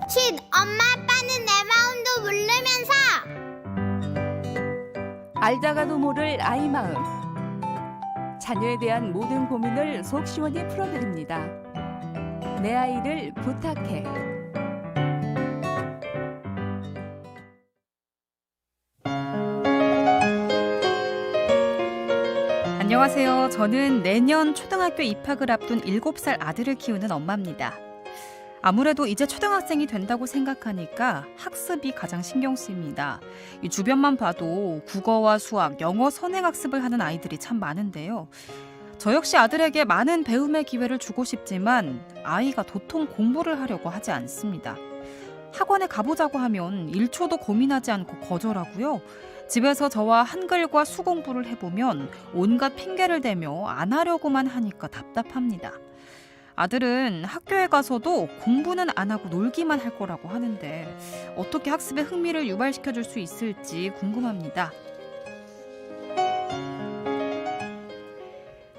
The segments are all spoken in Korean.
칫, 엄마 아빠는 내 마음도 모르면서. 알다가도 모를 아이 마음. 자녀에 대한 모든 고민을 속 시원히 풀어드립니다. 내 아이를 부탁해. 안녕하세요. 저는 내년 초등학교 입학을 앞둔 7살 아들을 키우는 엄마입니다. 아무래도 이제 초등학생이 된다고 생각하니까 학습이 가장 신경 쓰입니다. 이 주변만 봐도 국어와 수학, 영어 선행학습을 하는 아이들이 참 많은데요. 저 역시 아들에게 많은 배움의 기회를 주고 싶지만 아이가 도통 공부를 하려고 하지 않습니다. 학원에 가보자고 하면 1초도 고민하지 않고 거절하고요. 집에서 저와 한글과 수 공부를 해보면 온갖 핑계를 대며 안 하려고만 하니까 답답합니다. 아들은 학교에 가서도 공부는 안 하고 놀기만 할 거라고 하는데 어떻게 학습에 흥미를 유발시켜줄 수 있을지 궁금합니다.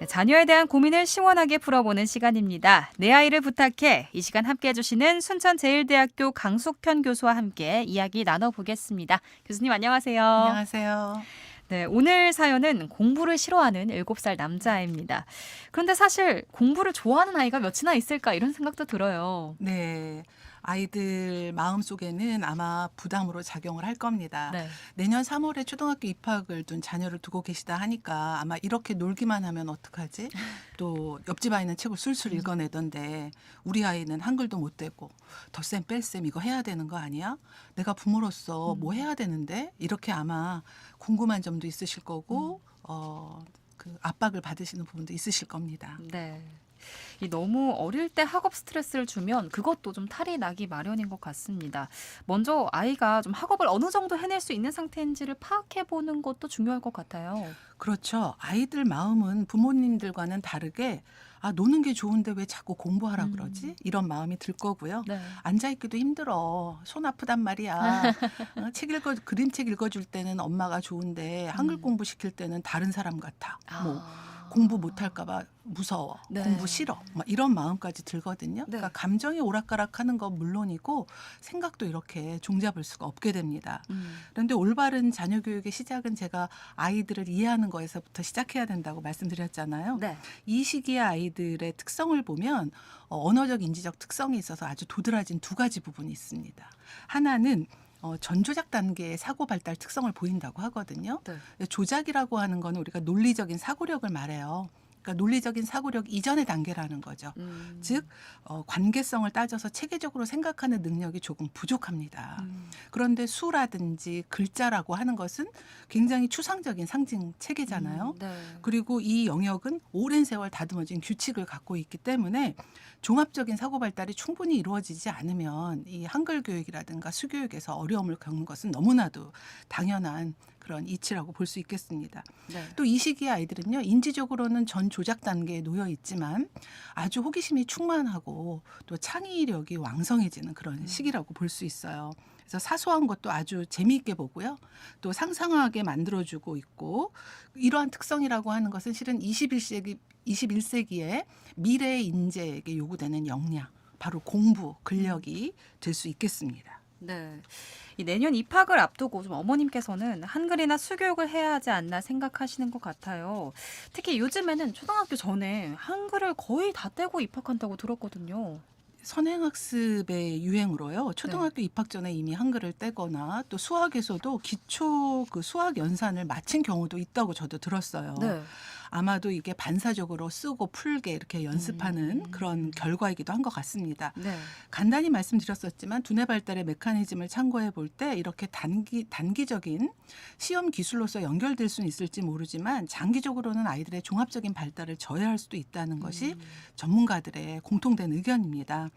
네, 자녀에 대한 고민을 시원하게 풀어보는 시간입니다. 내 아이를 부탁해. 이 시간 함께해 주시는 순천제일대학교 강숙현 교수와 함께 이야기 나눠보겠습니다. 교수님 안녕하세요. 안녕하세요. 네, 오늘 사연은 공부를 싫어하는 7살 남자아이입니다. 그런데 사실 공부를 좋아하는 아이가 몇이나 있을까 이런 생각도 들어요. 네. 아이들 마음속에는 아마 부담으로 작용을 할 겁니다. 네. 내년 3월에 초등학교 입학을 둔 자녀를 두고 계시다 하니까 아마 이렇게 놀기만 하면 어떡하지? 또 옆집 아이는 책을 술술 읽어내던데 우리 아이는 한글도 못 되고 덧셈 뺄셈 이거 해야 되는 거 아니야? 내가 부모로서 뭐 해야 되는데? 이렇게 아마 궁금한 점도 있으실 거고 그 압박을 받으시는 부분도 있으실 겁니다. 네. 이 너무 어릴 때 학업 스트레스를 주면 그것도 좀 탈이 나기 마련인 것 같습니다. 먼저 아이가 좀 학업을 어느 정도 해낼 수 있는 상태인지를 파악해 보는 것도 중요할 것 같아요. 그렇죠. 아이들 마음은 부모님들과는 다르게 노는 게 좋은데 왜 자꾸 공부하라 그러지? 이런 마음이 들 거고요. 네. 앉아있기도 힘들어. 손 아프단 말이야. 그림책 읽어줄 때는 엄마가 좋은데 한글 공부 시킬 때는 다른 사람 같아. 뭐 공부 못할까 봐 무서워. 네. 공부 싫어. 막 이런 마음까지 들거든요. 네. 그러니까 감정이 오락가락하는 건 물론이고 생각도 이렇게 종잡을 수가 없게 됩니다. 그런데 올바른 자녀 교육의 시작은 제가 아이들을 이해하는 거에서부터 시작해야 된다고 말씀드렸잖아요. 네. 이 시기의 아이들의 특성을 보면 언어적 인지적 특성이 있어서 아주 도드라진 두 가지 부분이 있습니다. 하나는 전조작 단계의 사고 발달 특성을 보인다고 하거든요. 네. 조작이라고 하는 건 우리가 논리적인 사고력을 말해요. 그러니까 논리적인 사고력 이전의 단계라는 거죠. 즉 관계성을 따져서 체계적으로 생각하는 능력이 조금 부족합니다. 그런데 수라든지 글자라고 하는 것은 굉장히 추상적인 상징 체계잖아요. 네. 그리고 이 영역은 오랜 세월 다듬어진 규칙을 갖고 있기 때문에 종합적인 사고 발달이 충분히 이루어지지 않으면 이 한글 교육이라든가 수교육에서 어려움을 겪는 것은 너무나도 당연한 그런 이치라고 볼 수 있겠습니다. 네. 또 이 시기의 아이들은요, 인지적으로는 전 조작 단계에 놓여 있지만 아주 호기심이 충만하고 또 창의력이 왕성해지는 그런 시기라고 볼 수 있어요. 그래서 사소한 것도 아주 재미있게 보고요. 또 상상하게 만들어주고 있고 이러한 특성이라고 하는 것은 실은 21세기의 미래 인재에게 요구되는 역량, 바로 공부, 근력이 될 수 있겠습니다. 네. 이 내년 입학을 앞두고 좀 어머님께서는 한글이나 수교육을 해야 하지 않나 생각하시는 것 같아요. 특히 요즘에는 초등학교 전에 한글을 거의 다 떼고 입학한다고 들었거든요. 선행학습의 유행으로요. 초등학교 입학 전에 이미 한글을 떼거나 또 수학에서도 기초 그 수학 연산을 마친 경우도 있다고 저도 들었어요. 네. 아마도 이게 반사적으로 쓰고 풀게 이렇게 연습하는 그런 결과이기도 한 것 같습니다. 네. 간단히 말씀드렸었지만 두뇌 발달의 메커니즘을 참고해 볼 때 이렇게 단기적인 시험 기술로서 연결될 수는 있을지 모르지만 장기적으로는 아이들의 종합적인 발달을 저해할 수도 있다는 것이 전문가들의 공통된 의견입니다.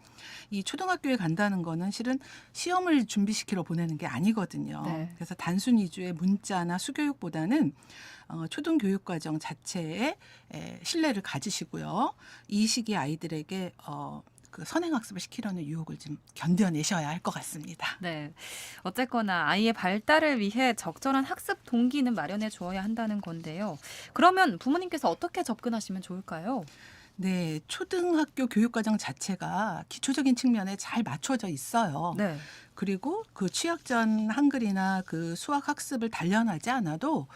이 초등학교에 간다는 거는 실은 시험을 준비시키러 보내는 게 아니거든요. 네. 그래서 단순 위주의 문자나 수교육보다는 초등교육과정 자체에 신뢰를 가지시고요. 이 시기 아이들에게 그 선행학습을 시키려는 유혹을 좀 견뎌내셔야 할 것 같습니다. 네. 어쨌거나 아이의 발달을 위해 적절한 학습 동기는 마련해 주어야 한다는 건데요. 그러면 부모님께서 어떻게 접근하시면 좋을까요? 네, 초등학교 교육과정 자체가 기초적인 측면에 잘 맞춰져 있어요. 네. 그리고 그 취약전 한글이나 그 수학 학습을 단련하지 않아도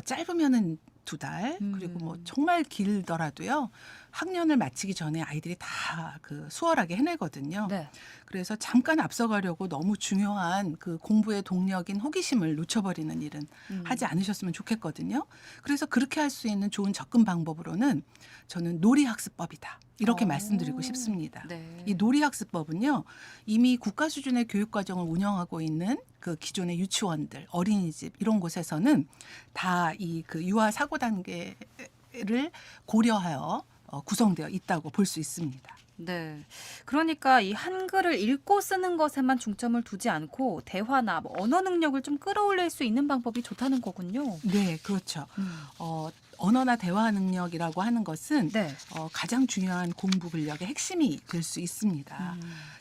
짧으면은 2달, 그리고 뭐 정말 길더라도요. 학년을 마치기 전에 아이들이 다 그 수월하게 해내거든요. 네. 그래서 잠깐 앞서가려고 너무 중요한 그 공부의 동력인 호기심을 놓쳐버리는 일은 하지 않으셨으면 좋겠거든요. 그래서 그렇게 할 수 있는 좋은 접근 방법으로는 저는 놀이학습법이다. 이렇게 말씀드리고 싶습니다. 네. 이 놀이학습법은요, 이미 국가 수준의 교육과정을 운영하고 있는 그 기존의 유치원들, 어린이집 이런 곳에서는 다 이 그 유아 사고 단계를 고려하여 구성되어 있다고 볼 수 있습니다. 네. 그러니까 이 한글을 읽고 쓰는 것에만 중점을 두지 않고 대화나 뭐 언어 능력을 좀 끌어올릴 수 있는 방법이 좋다는 거군요. 네, 그렇죠. 언어나 대화 능력이라고 하는 것은 네. 가장 중요한 공부 근력의 핵심이 될 수 있습니다.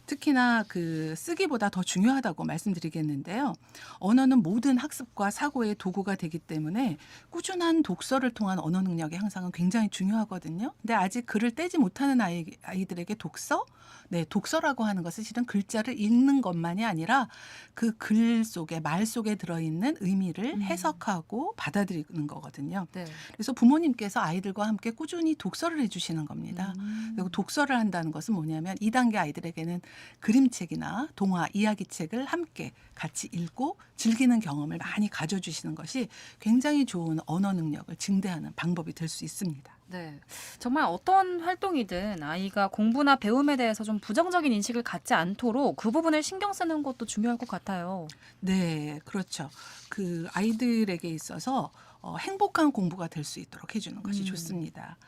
특히나 그 쓰기보다 더 중요하다고 말씀드리겠는데요. 언어는 모든 학습과 사고의 도구가 되기 때문에 꾸준한 독서를 통한 언어 능력의 향상은 굉장히 중요하거든요. 근데 아직 글을 떼지 못하는 아이들에게 독서? 네, 독서라고 하는 것은 실은 글자를 읽는 것만이 아니라 그 글 속에, 말 속에 들어있는 의미를 해석하고 받아들이는 거거든요. 네. 그래서 부모님께서 아이들과 함께 꾸준히 독서를 해주시는 겁니다. 그리고 독서를 한다는 것은 뭐냐면 2단계 아이들에게는 그림책이나 동화, 이야기책을 함께 같이 읽고 즐기는 경험을 많이 가져주시는 것이 굉장히 좋은 언어 능력을 증대하는 방법이 될 수 있습니다. 네. 정말 어떤 활동이든 아이가 공부나 배움에 대해서 좀 부정적인 인식을 갖지 않도록 그 부분을 신경 쓰는 것도 중요할 것 같아요. 네, 그렇죠. 그 아이들에게 있어서 행복한 공부가 될 수 있도록 해주는 것이 좋습니다.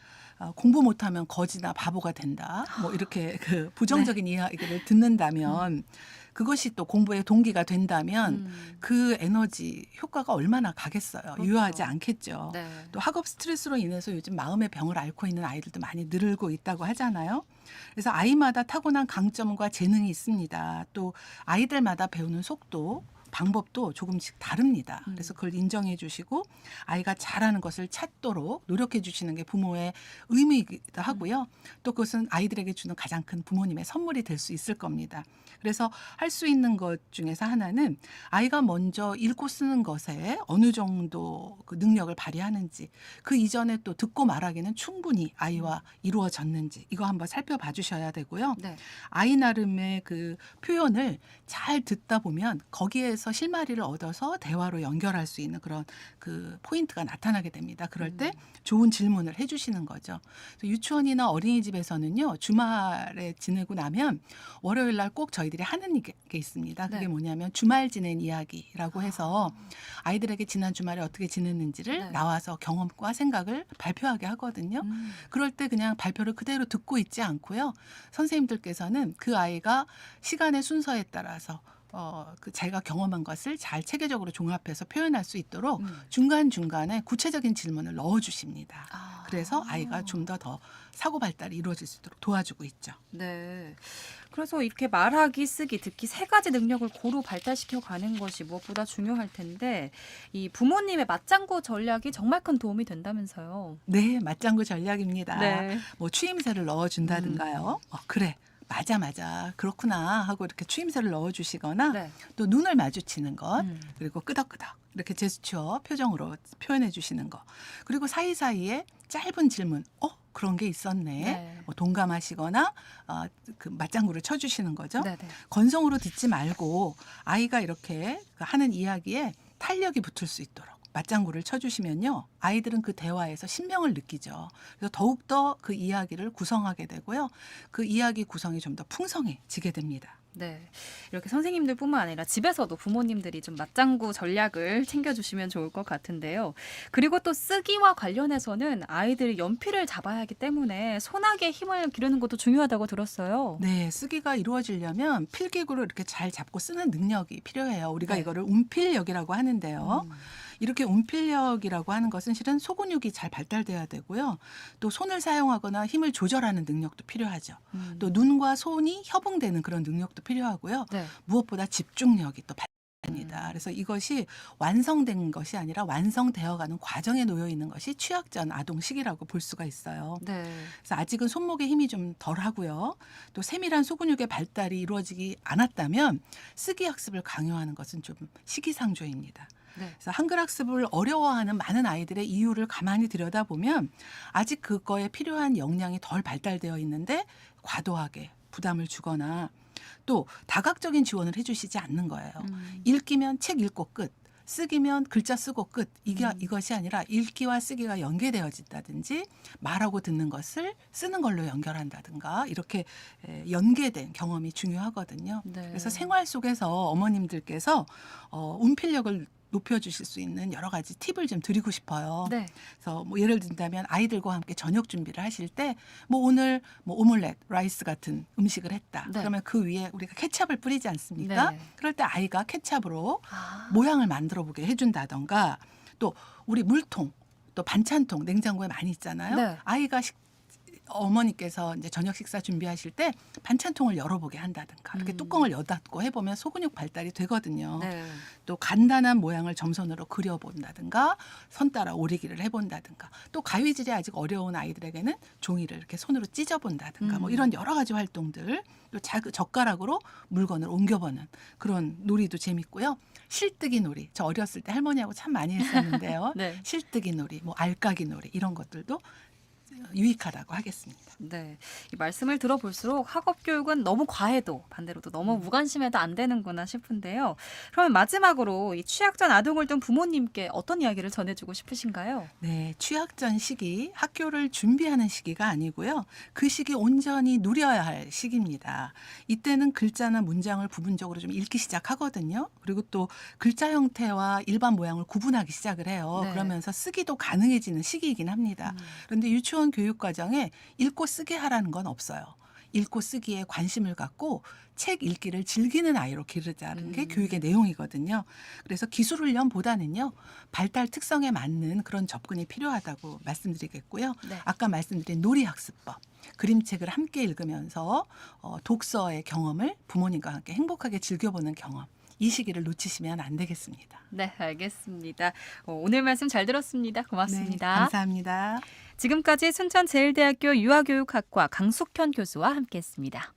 공부 못하면 거지나 바보가 된다. 뭐 이렇게 그 부정적인 이야기를 듣는다면 그것이 또 공부의 동기가 된다면 그 에너지 효과가 얼마나 가겠어요. 그렇죠. 유효하지 않겠죠. 네. 또 학업 스트레스로 인해서 요즘 마음의 병을 앓고 있는 아이들도 많이 늘고 있다고 하잖아요. 그래서 아이마다 타고난 강점과 재능이 있습니다. 또 아이들마다 배우는 속도, 방법도 조금씩 다릅니다. 그래서 그걸 인정해 주시고 아이가 잘하는 것을 찾도록 노력해 주시는 게 부모의 의무이기도 하고요. 또 그것은 아이들에게 주는 가장 큰 부모님의 선물이 될 수 있을 겁니다. 그래서 할 수 있는 것 중에서 하나는 아이가 먼저 읽고 쓰는 것에 어느 정도 그 능력을 발휘하는지, 그 이전에 또 듣고 말하기는 충분히 아이와 이루어졌는지 이거 한번 살펴봐 주셔야 되고요. 네. 아이 나름의 그 표현을 잘 듣다 보면 거기에서 실마리를 얻어서 대화로 연결할 수 있는 그런 그 포인트가 나타나게 됩니다. 그럴 때 좋은 질문을 해주시는 거죠. 그래서 유치원이나 어린이집에서는요, 주말에 지내고 나면 월요일 날 꼭 저희들이 하는 게 있습니다. 그게 네. 뭐냐면 주말 지낸 이야기라고 해서 아이들에게 지난 주말에 어떻게 지냈는지를 네. 나와서 경험과 생각을 발표하게 하거든요. 그럴 때 그냥 발표를 그대로 듣고 있지 않고요. 선생님들께서는 그 아이가 시간의 순서에 따라서 그 자기가 경험한 것을 잘 체계적으로 종합해서 표현할 수 있도록 중간중간에 구체적인 질문을 넣어주십니다. 그래서 아이가 좀 더 사고 발달이 이루어질 수 있도록 도와주고 있죠. 네. 그래서 이렇게 말하기, 쓰기, 듣기 세 가지 능력을 고루 발달시켜 가는 것이 무엇보다 중요할 텐데 이 부모님의 맞장구 전략이 정말 큰 도움이 된다면서요. 네, 맞장구 전략입니다. 네. 뭐 추임새를 넣어준다든가요. 그래. 맞아. 그렇구나 하고 이렇게 추임새를 넣어주시거나 네. 또 눈을 마주치는 것, 그리고 끄덕끄덕 이렇게 제스처, 표정으로 표현해 주시는 거. 그리고 사이사이에 짧은 질문, 그런 게 있었네. 네. 뭐 동감하시거나 그 맞장구를 쳐주시는 거죠. 네, 네. 건성으로 듣지 말고 아이가 이렇게 하는 이야기에 탄력이 붙을 수 있도록 맞장구를 쳐주시면요, 아이들은 그 대화에서 신명을 느끼죠. 그래서 더욱더 그 이야기를 구성하게 되고요. 그 이야기 구성이 좀 더 풍성해지게 됩니다. 네. 이렇게 선생님들뿐만 아니라 집에서도 부모님들이 좀 맞장구 전략을 챙겨주시면 좋을 것 같은데요. 그리고 또 쓰기와 관련해서는 아이들이 연필을 잡아야 하기 때문에 손아귀에 힘을 기르는 것도 중요하다고 들었어요. 네, 쓰기가 이루어지려면 필기구를 이렇게 잘 잡고 쓰는 능력이 필요해요. 우리가 네. 이거를 운필력이라고 하는데요. 이렇게 운필력이라고 하는 것은 실은 소근육이 잘 발달돼야 되고요. 또 손을 사용하거나 힘을 조절하는 능력도 필요하죠. 또 눈과 손이 협응되는 그런 능력도 필요하고요. 네. 무엇보다 집중력이 또 입니다. 그래서 이것이 완성된 것이 아니라 완성되어가는 과정에 놓여 있는 것이 취약 전 아동 시기라고 볼 수가 있어요. 네. 그래서 아직은 손목에 힘이 좀 덜하고요. 또 세밀한 소근육의 발달이 이루어지지 않았다면 쓰기 학습을 강요하는 것은 좀 시기상조입니다. 네. 그래서 한글 학습을 어려워하는 많은 아이들의 이유를 가만히 들여다보면 아직 그거에 필요한 역량이 덜 발달되어 있는데 과도하게 부담을 주거나 또 다각적인 지원을 해주시지 않는 거예요. 읽기면 책 읽고 끝, 쓰기면 글자 쓰고 끝. 이것이 아니라 읽기와 쓰기가 연계되어진다든지 말하고 듣는 것을 쓰는 걸로 연결한다든가 이렇게 연계된 경험이 중요하거든요. 네. 그래서 생활 속에서 어머님들께서 운필력을 높여주실 수 있는 여러 가지 팁을 좀 드리고 싶어요. 네. 그래서 뭐 예를 든다면 아이들과 함께 저녁 준비를 하실 때 뭐 오늘 뭐 오믈렛, 라이스 같은 음식을 했다. 네. 그러면 그 위에 우리가 케찹을 뿌리지 않습니까? 네. 그럴 때 아이가 케찹으로 아. 모양을 만들어 보게 해준다던가 또 우리 물통 또 반찬통 냉장고에 많이 있잖아요. 네. 아이가 어머니께서 이제 저녁 식사 준비하실 때 반찬통을 열어보게 한다든가 이렇게 뚜껑을 여닫고 해보면 소근육 발달이 되거든요. 네. 또 간단한 모양을 점선으로 그려본다든가 손 따라 오리기를 해본다든가 또 가위질이 아직 어려운 아이들에게는 종이를 이렇게 손으로 찢어본다든가 뭐 이런 여러 가지 활동들 또 젓가락으로 물건을 옮겨보는 그런 놀이도 재밌고요. 실뜨기 놀이 저 어렸을 때 할머니하고 참 많이 했었는데요. 네. 실뜨기 놀이 뭐 알까기 놀이 이런 것들도 유익하다고 하겠습니다. 네, 이 말씀을 들어볼수록 학업 교육은 너무 과해도 반대로도 너무 무관심해도 안 되는구나 싶은데요. 그러면 마지막으로 이 취약전 아동을 둔 부모님께 어떤 이야기를 전해주고 싶으신가요? 네, 취약전 시기 학교를 준비하는 시기가 아니고요. 그 시기 온전히 누려야 할 시기입니다. 이때는 글자나 문장을 부분적으로 좀 읽기 시작하거든요. 그리고 또 글자 형태와 일반 모양을 구분하기 시작을 해요. 네. 그러면서 쓰기도 가능해지는 시기이긴 합니다. 그런데 유치원 교육 과정에 읽고 쓰게 하라는 건 없어요. 읽고 쓰기에 관심을 갖고 책 읽기를 즐기는 아이로 기르자는 게 교육의 내용이거든요. 그래서 기술 훈련보다는요. 발달 특성에 맞는 그런 접근이 필요하다고 말씀드리겠고요. 네. 아까 말씀드린 놀이학습법, 그림책을 함께 읽으면서 독서의 경험을 부모님과 함께 행복하게 즐겨보는 경험. 이 시기를 놓치시면 안 되겠습니다. 네, 알겠습니다. 오늘 말씀 잘 들었습니다. 고맙습니다. 네, 감사합니다. 지금까지 순천제일대학교 유아교육학과 강숙현 교수와 함께했습니다.